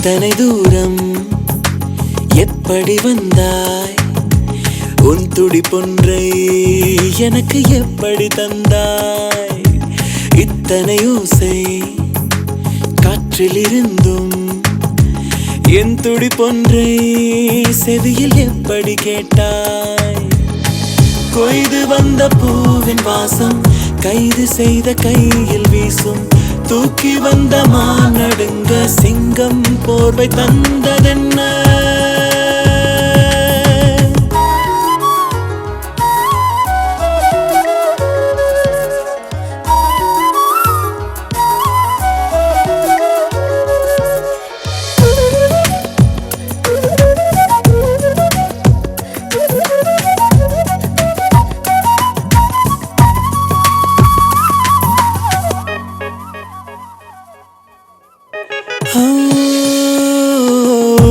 இத்தனை தூரம் எப்படி வந்தாய்? உன் துடிப்பொன்றை எனக்கு எப்படி தந்தாய்? இத்தனை ஓசை காற்றிலிருந்தும் என் துடிப்பொன்றை செவியில் எப்படி கேட்டாய்? கொய்து வந்த பூவின் வாசம் கைது செய்த கையில் வீசும், தூக்கி வந்த மானடுங்க சிங்கம் போர்வை தந்ததென்ன?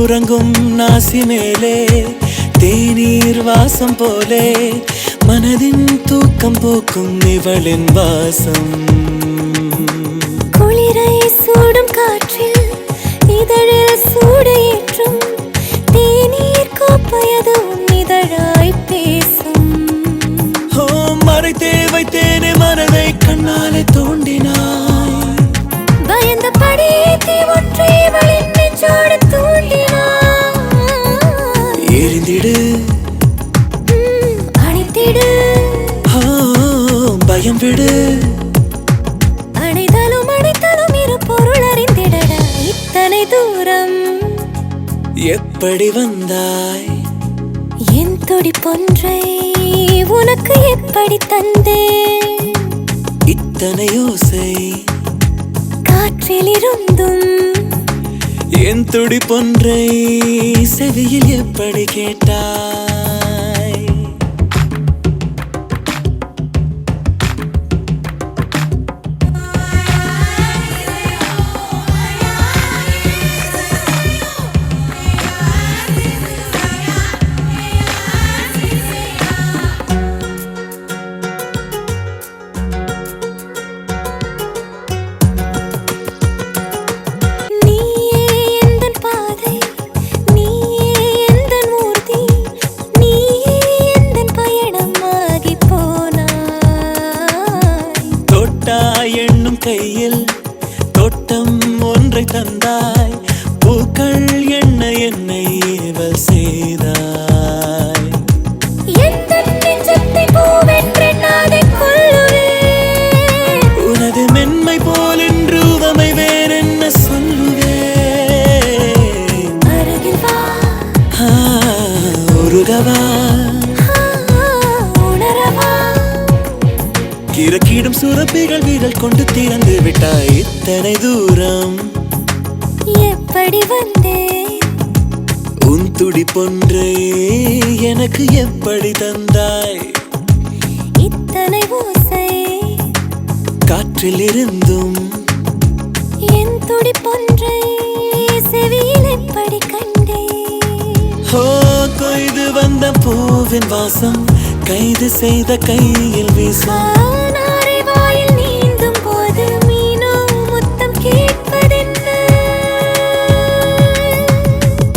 உறங்கும் நாசி மேலே தேநீர் வாசம் போலே மனதின் தூக்கம் போக்கும் இவளின் வாசம். குளிரை சூடும் காற்றில் இதழில் சூடேற்றும் தேநீர் கோப்பையதும் இதழாய் பேசும். மறைத்தே வைத்தேனே மனதை கண்ணாலே தோண்டினாய், பயந்த படியே ஒற்றை இவளின் நெஞ்சோடு தூண்டினாய். எரிந்திடு அணைத்திடு, பயம் விடு, அணைதலும் அணைத்தலும் இரு பொருள் அறிந்திடடா. இத்தனை தூரம் எப்படி வந்தாய்? என் துடிப்பொன்றை உனக்கு எப்படி தந்தேன்? இத்தனை ஓசை காற்றிலிருந்தும் என் துடிப்பொன்றை செவியில் எப்படி கேட்டாய்? எண்ணும் கையில் தோட்டம் ஒன்றை தந்தாய், பூக்கள் என்ன என்னை ஏவல் செய்தாய். உனது மென்மை போல் என்று உவமை வேறென்ன சொல்லுவேன்? உருகவா கிரக்கிடும் சுரப்பிகள் வீரல் கொண்டு திறந்து விட்டாய். இத்தனை தூரம் எப்படி வந்தேன்? உன் துடிப்பொன்றை எனக்கு எப்படி தந்தாய்? இத்தனை ஓசை காற்றில் இருந்தும் என் துடிப்பொன்றை செவியில் எப்படி கண்டேன்? கொய்து வந்த பூவின் வாசம் கைது செய்த கையில் வீசும்,